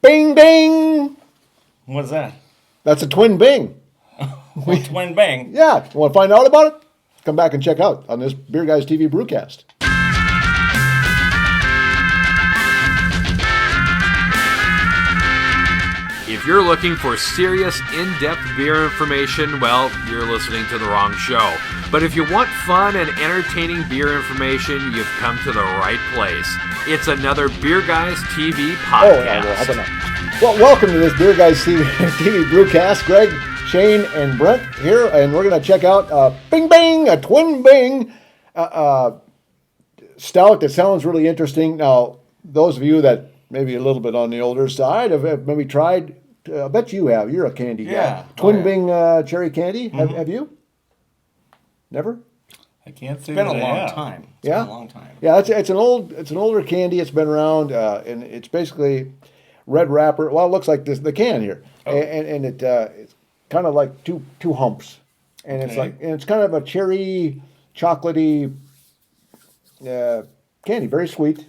Bing, bing. What's that? That's a twin Bing. Twin Bang. Yeah. Want to find out about it? Come back and check out on this Beer Guys TV BrewCast. If you're looking for serious, in-depth beer information, well, you're listening to the wrong show. But if you want fun and entertaining beer information, you've come to the right place. It's another Beer Guys TV podcast. How about that? Well, welcome to this Beer Guys TV BrewCast. Greg, Shane, and Brent here, and we're going to check out Bing Bing, a twin Bing stout that sounds really interesting. Now, those of you that maybe a little bit on the older side have maybe tried, I bet you have. You're a candy guy. Twin Bing cherry candy. Mm-hmm. Have you? Never? I can't say it's been a long time. It's been a long time. Yeah, it's an older candy. It's been around, and it's basically red wrapper. Well, it looks like the can here, and it's kind of like two humps, and it's kind of a cherry, chocolatey candy, very sweet.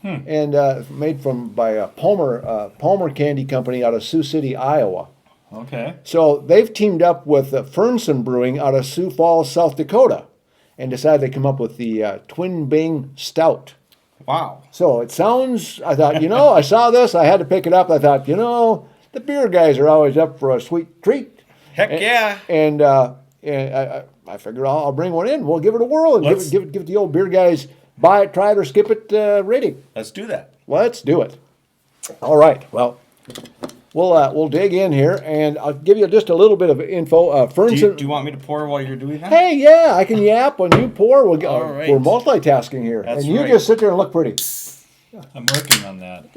And made by Palmer Candy Company out of Sioux City, Iowa. Okay. So they've teamed up with Fernson Brewing out of Sioux Falls, South Dakota, and decided to come up with the Twin Bing Stout. Wow. So it sounds, I thought, I saw this, I had to pick it up. I thought, the beer guys are always up for a sweet treat. Heck yeah. And I figured I'll bring one in. We'll give it a whirl and give it the old beer guys buy it, try it, or skip it rating. Let's do that. Let's do it. All right. Well, we'll dig in here, and I'll give you just a little bit of info. Do you want me to pour while you're doing that? Hey, yeah, I can yap when you pour. All right. We're multitasking here, That's and you right. just sit there and look pretty. I'm working on that.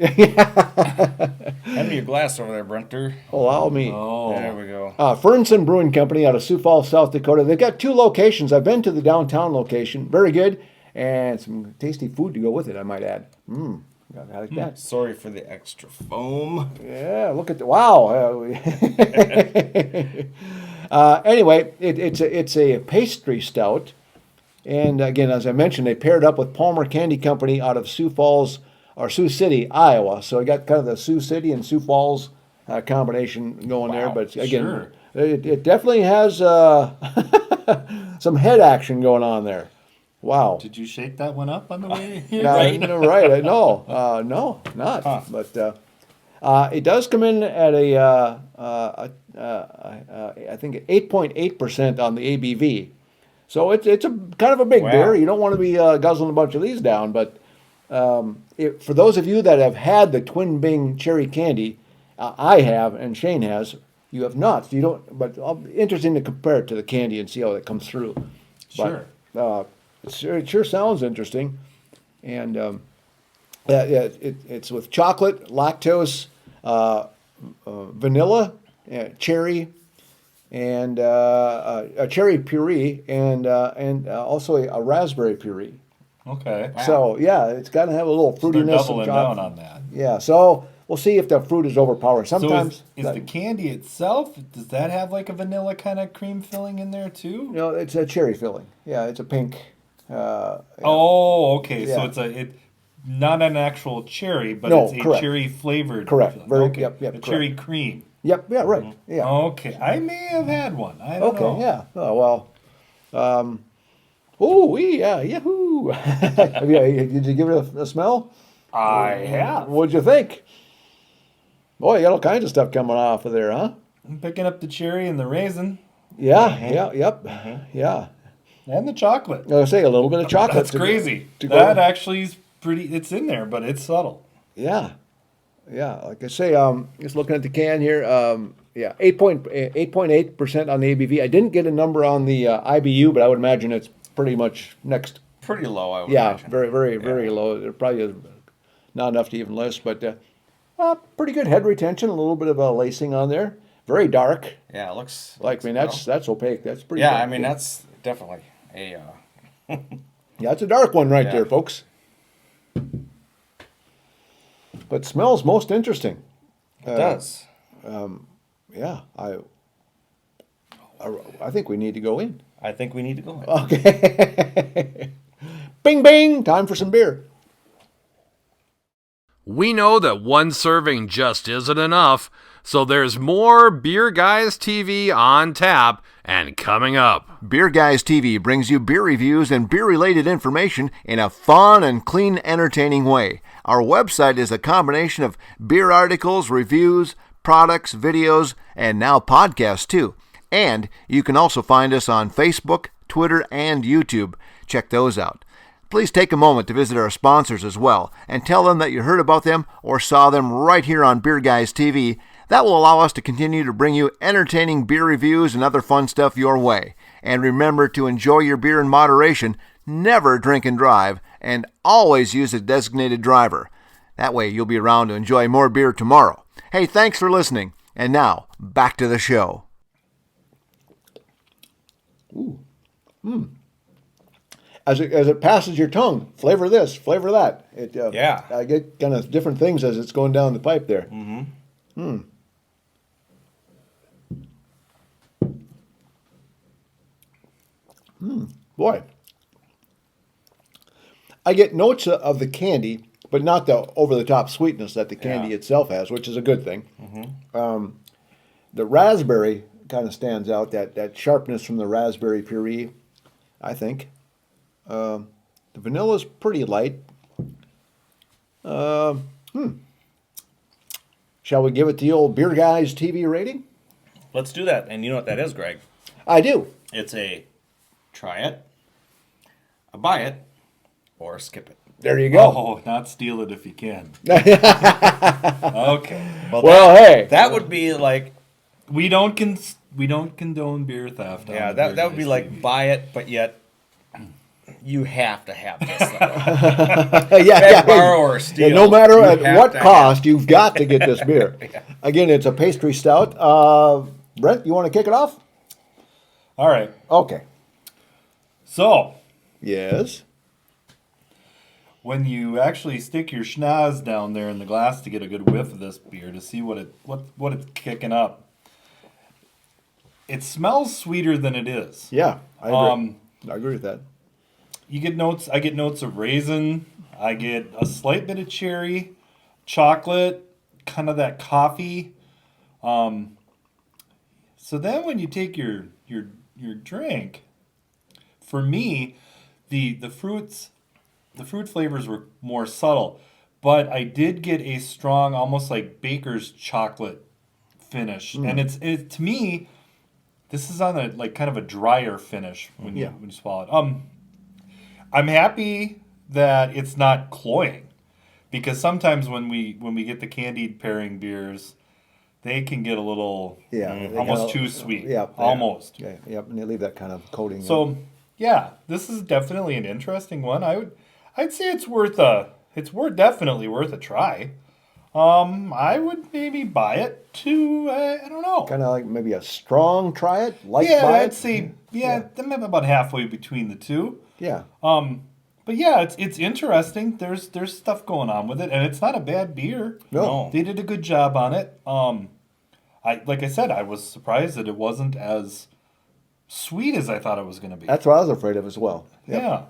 Hand me your glass over there, Brenter. Allow me. Oh. There we go. Fernson Brewing Company out of Sioux Falls, South Dakota. They've got 2 locations. I've been to the downtown location. Very good. And some tasty food to go with it, I might add. I like that. Sorry for the extra foam. Yeah, look at the wow. Anyway, it's a pastry stout, and again, as I mentioned, they paired up with Palmer Candy Company out of Sioux Falls or Sioux City, Iowa. So I got kind of the Sioux City and Sioux Falls combination going there. But again, it definitely has some head action going on there. Wow. Did you shake that one up on the way here? Right. No, not. Huh. But it does come in at I think 8.8% on the ABV. So it's a kind of a big beer. You don't want to be guzzling a bunch of these down. But for those of you that have had the Twin Bing cherry candy, I have and Shane has. You have not. You don't. But interesting to compare it to the candy and see how it comes through. Sure. But, it sure sounds interesting, and it's with chocolate, lactose, vanilla, cherry, and a cherry puree, and also a raspberry puree. Okay. Wow. So yeah, it's got to have a little fruitiness. They're doubling down on that. Yeah. So we'll see if the fruit is overpowering. Sometimes. So is the candy itself? Does that have like a vanilla kind of cream filling in there too? No, it's a cherry filling. Yeah, it's a pink. Okay. Yeah. So it's not an actual cherry, but it's a cherry flavored. Correct. Okay. Yep. A cherry cream. Yep. Yeah. Right. Mm-hmm. Yeah. Okay. I may have had one. I don't know. Yeah. Oh well. Yahoo! Did you give it a smell? I have. What'd you think? Boy, you got all kinds of stuff coming off of there, huh? I'm picking up the cherry and the raisin. Yeah. Yep. Yeah. And the chocolate. I was gonna say a little bit of chocolate. That's crazy. That actually is pretty. It's in there, but it's subtle. Yeah. Like I say, just looking at the can here. 8.8% on the ABV. I didn't get a number on the IBU, but I would imagine it's pretty much next. Pretty low, I would imagine. Very low. There probably is not enough to even list, but pretty good head retention. A little bit of a lacing on there. Very dark. Yeah, it looks that's opaque. That's pretty. Yeah, dark. I mean that's definitely a. Yeah, it's a dark one right there, folks. But smells most interesting. It does. Yeah, I think we need to go in. I think we need to go in. Okay. Bing, bing. Time for some beer. We know that one serving just isn't enough, so there's more Beer Guys TV on tap and coming up. Beer Guys TV brings you beer reviews and beer-related information in a fun and clean, entertaining way. Our website is a combination of beer articles, reviews, products, videos, and now podcasts too. And you can also find us on Facebook, Twitter, and YouTube. Check those out. Please take a moment to visit our sponsors as well and tell them that you heard about them or saw them right here on Beer Guys TV. That will allow us to continue to bring you entertaining beer reviews and other fun stuff your way. And remember to enjoy your beer in moderation, never drink and drive, and always use a designated driver. That way you'll be around to enjoy more beer tomorrow. Hey, thanks for listening. And now, back to the show. Ooh. As it passes your tongue, flavor this, flavor that. Yeah. I get kind of different things as it's going down the pipe there. Boy. I get notes of the candy, but not the over-the-top sweetness that the candy itself has, which is a good thing. The raspberry kind of stands out, that sharpness from the raspberry puree, I think. The vanilla's pretty light. Shall we give it the old Beer Guys TV rating? Let's do that. And you know what that is, Greg? I do. It's a try it, a buy it, or skip it. There you go. Oh, not steal it if you can. Okay. Well, hey. That would be like, We don't condone beer theft. on yeah, the that Beer would be Guys like TV. buy it, but yet you have to have this. Yeah. Borrow or steal. Yeah, no matter You at have what to cost, you've got to get this beer. Again, it's a pastry stout. Brent, you want to kick it off? All right. Okay. So, Yes. when you actually stick your schnoz down there in the glass to get a good whiff of this beer to see what it's kicking up, it smells sweeter than it is. Yeah, I agree. I agree with that. You get notes. I get notes of raisin. I get a slight bit of cherry, chocolate, kind of that coffee. So then when you take your drink, for me, the fruit flavors were more subtle, but I did get a strong, almost like baker's chocolate finish, and it's to me, this is on a like kind of a drier finish when you swallow it. I'm happy that it's not cloying, because sometimes when we get the candied pairing beers, they can get a little almost too sweet. Yeah, almost. Yeah, yep, and they leave that kind of coating. So yeah, this is definitely an interesting one. I'd say definitely worth a try. I would maybe buy it to I don't know. kind of like maybe a strong try it, light Yeah, buy I'd it. say I'm about halfway between the two. Yeah. But yeah, it's interesting. There's stuff going on with it, and it's not a bad beer. No. They did a good job on it. Like I said, I was surprised that it wasn't as sweet as I thought it was going to be. That's what I was afraid of as well. Yep. Yeah.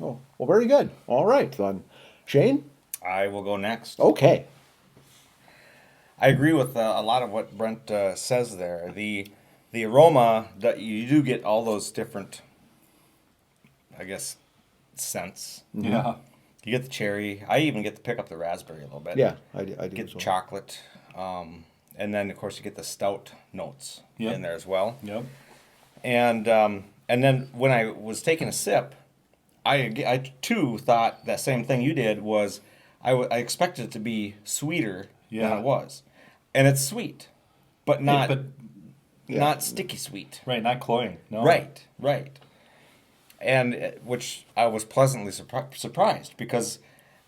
Oh, well, very good. All right, then. Shane? I will go next. Okay. I agree with a lot of what Brent says there. The aroma, that you do get all those different, I guess, scents. Yeah. You get the cherry. I even get to pick up the raspberry a little bit. Yeah, I do Get as well. chocolate. And then, of course, you get the stout notes Yep. in there as well. Yep. And then when I was taking a sip, I too thought that same thing you did was I expected it to be sweeter than it was. And it's sweet, but not not sticky sweet. Right, not cloying. No. Right. And which I was pleasantly surprised, because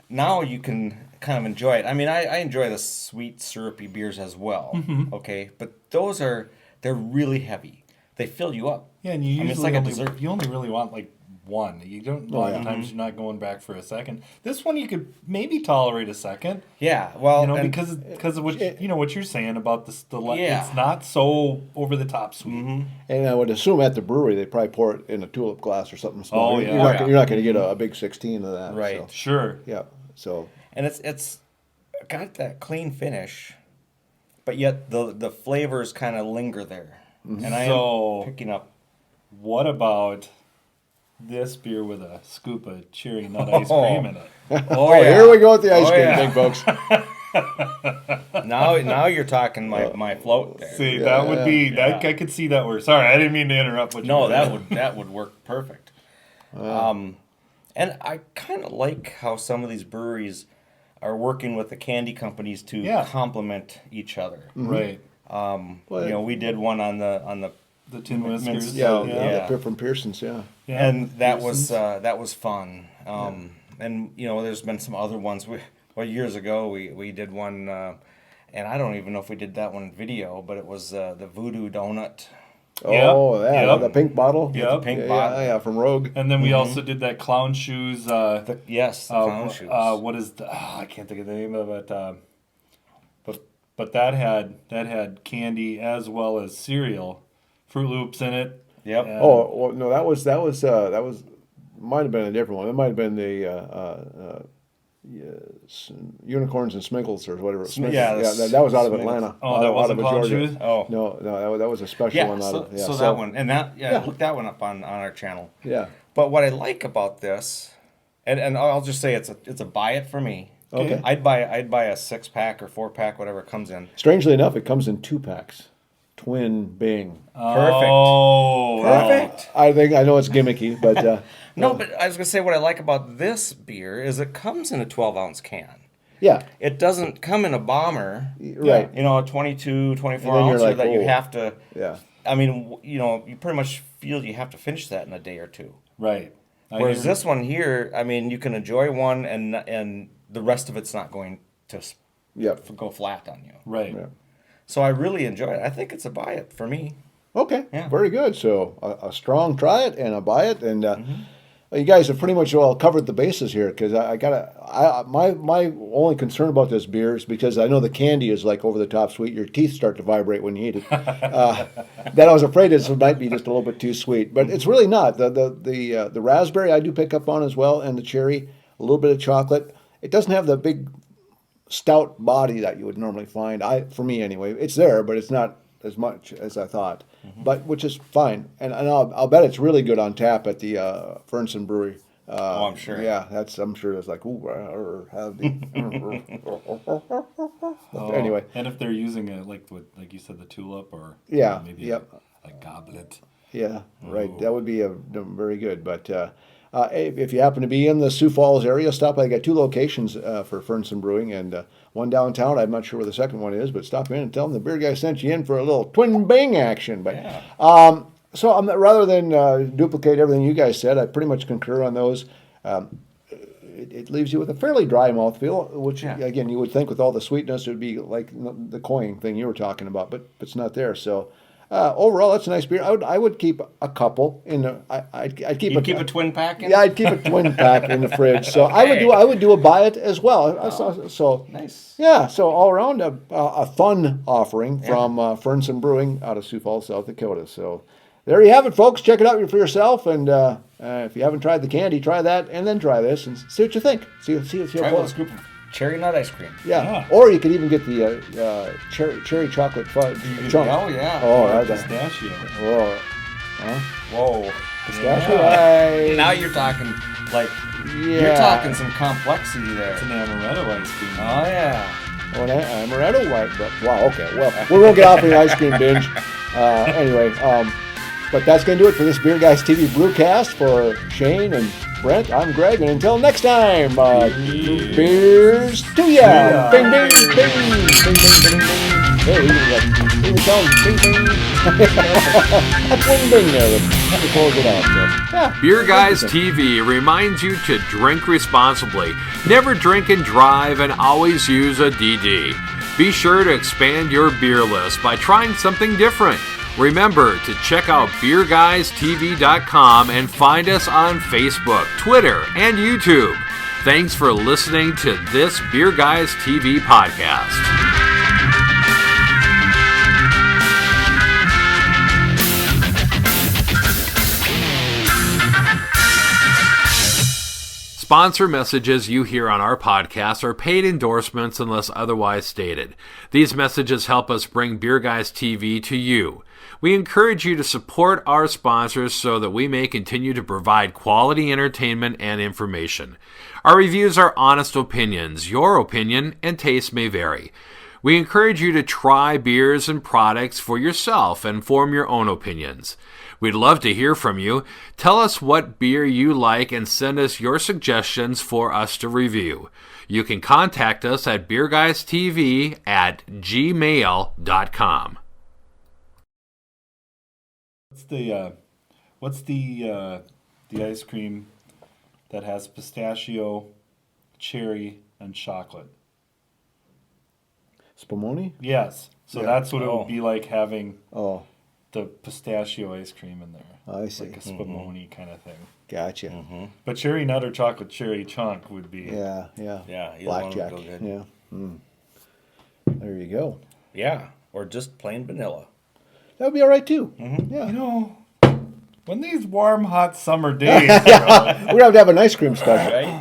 now you can kind of enjoy it. I mean, I enjoy the sweet, syrupy beers as well. Mm-hmm. Okay, but they're really heavy. They fill you up. Yeah, and you usually it's like a dessert. you only really want like one. You don't. A lot of times you're not going back for a second. This one you could maybe tolerate a second. Yeah, well, because of what what you're saying about Yeah. it's not so over the top sweet. Mm-hmm. And I would assume at the brewery they probably pour it in a tulip glass or something small. Oh, yeah. You're not going to get a big 16 of that. Right. So, Sure. yeah. So and it's got that clean finish, but yet the flavors kind of linger there. And I am picking up. What about this beer with a scoop of cherry nut ice cream in it? Oh, yeah. Here we go with the ice cream yeah. thing, folks. Now you're talking my float there. See, that would be that. I could see that work. Sorry, I didn't mean to interrupt. What you No, were that would work perfect. And I kind of like how some of these breweries are working with the candy companies to complement each other. Right. We did one on the Tin Whiskers. Yeah, from Pearson's, and that was fun. And there's been some other ones. Years ago we did one, and I don't even know if we did that one in video, but it was the Voodoo Donut. Oh, the pink bottle. Yep. The pink bottle. Yeah, from Rogue. And then we also did that clown shoes. The clown shoes. What is the? I can't think of the name of it. But that had candy as well as cereal, Fruit Loops in it. Yep. Well, no, that was might have been a different one. It might have been the Unicorns and Sminkles or whatever. That was out of Atlanta. Oh, that wasn't clown shoes? Oh, no, that was a special one. So that one, and look that one up on our channel. Yeah. But what I like about this, and I'll just say it's a buy it for me. Okay. I'd buy a 6-pack or 4-pack, whatever it comes in. Strangely enough, it comes in 2-packs. Twin Bing. Perfect. Oh, Perfect. I know it's gimmicky, but No, but I was gonna say what I like about this beer is it comes in a 12-ounce can. yeah, It doesn't come in a bomber. right. A 22, 24 And then you're ounce like, that you oh. have to. Yeah. I mean, you pretty much feel you have to finish that in a day or two. right. Whereas this one here, I mean, you can enjoy one and the rest of it's not going to Yep. go flat on you. Right. Yeah. So I really enjoy it. I think it's a buy it for me. Okay. Yeah. Very good. So a strong try it and a buy it, and you guys have pretty much all covered the bases here. Because my only concern about this beer is because I know the candy is like over the top sweet. Your teeth start to vibrate when you eat it. That I was afraid this might be just a little bit too sweet, but it's really not. The raspberry I do pick up on as well, and the cherry, a little bit of chocolate. It doesn't have the big stout body that you would normally find. For me anyway, it's there, but it's not as much as I thought. But which is fine, and I'll bet it's really good on tap at the Fernson Brewery. I'm sure. Yeah, I'm sure it's like ooh, anyway. And if they're using it like you said, the tulip or maybe yep. a goblet. Yeah, right. That would be very good. But if you happen to be in the Sioux Falls area, stop by. I got 2 locations for Fernson Brewing, and one downtown. I'm not sure where the second one is, but stop in and tell them the beer guy sent you in for a little twin bang action. But so rather than duplicate everything you guys said, I pretty much concur on those. It leaves you with a fairly dry mouthfeel, which again you would think with all the sweetness it would be like the cloying thing you were talking about, but it's not there. So. Overall, that's a nice beer. I would keep a couple in the. I'd keep a twin pack in? Yeah, I'd keep a twin pack in the fridge. So I would do a buy it as well. So nice. Yeah. So all around a fun offering from Fernson Brewing out of Sioux Falls, South Dakota. So there you have it, folks. Check it out for yourself, and if you haven't tried the candy, try that, and then try this, and see what you think. See Try a little scoop of cherry nut ice cream. Yeah. Or you could even get the cherry chocolate fudge chunk. Oh yeah. Oh, that's Pistachio. Whoa. Whoa. Pistachio. Right. Now you're talking you're talking some complexity there. It's an amaretto ice cream. Oh yeah. Oh, an amaretto white. But, wow. Okay. Well, we won't get off the ice cream binge. Anyway, but that's going to do it for this Beer Guys TV BrewCast. For Shane and Brent, I'm Greg, and until next time, beers to ya! Bing, bing, bing, bing, bing, bing, bing. Hey, even sound bing, bing. That's one bing there to close it out. So, yeah. Beer Guys TV reminds you to drink responsibly, never drink and drive, and always use a DD. Be sure to expand your beer list by trying something different. Remember to check out BeerGuysTV.com and find us on Facebook, Twitter, and YouTube. Thanks for listening to this Beer Guys TV podcast. Sponsor messages you hear on our podcast are paid endorsements unless otherwise stated. These messages help us bring Beer Guys TV to you. We encourage you to support our sponsors so that we may continue to provide quality entertainment and information. Our reviews are honest opinions. Your opinion and taste may vary. We encourage you to try beers and products for yourself and form your own opinions. We'd love to hear from you. Tell us what beer you like and send us your suggestions for us to review. You can contact us at beerguystv@gmail.com. What's the ice cream that has pistachio, cherry, and chocolate? Spumoni? Yes. So Yeah. that's what it would be like having Oh, the pistachio ice cream in there. I see. Like a spumoni kind of thing. Gotcha. But cherry nut or chocolate cherry chunk would be. Yeah, yeah. Yeah, either one would Blackjack. go good. Yeah. There you go. Yeah, or just plain vanilla. That would be all right too. Yeah. You know, when these warm, hot summer days, We're gonna have to have an ice cream special. Right?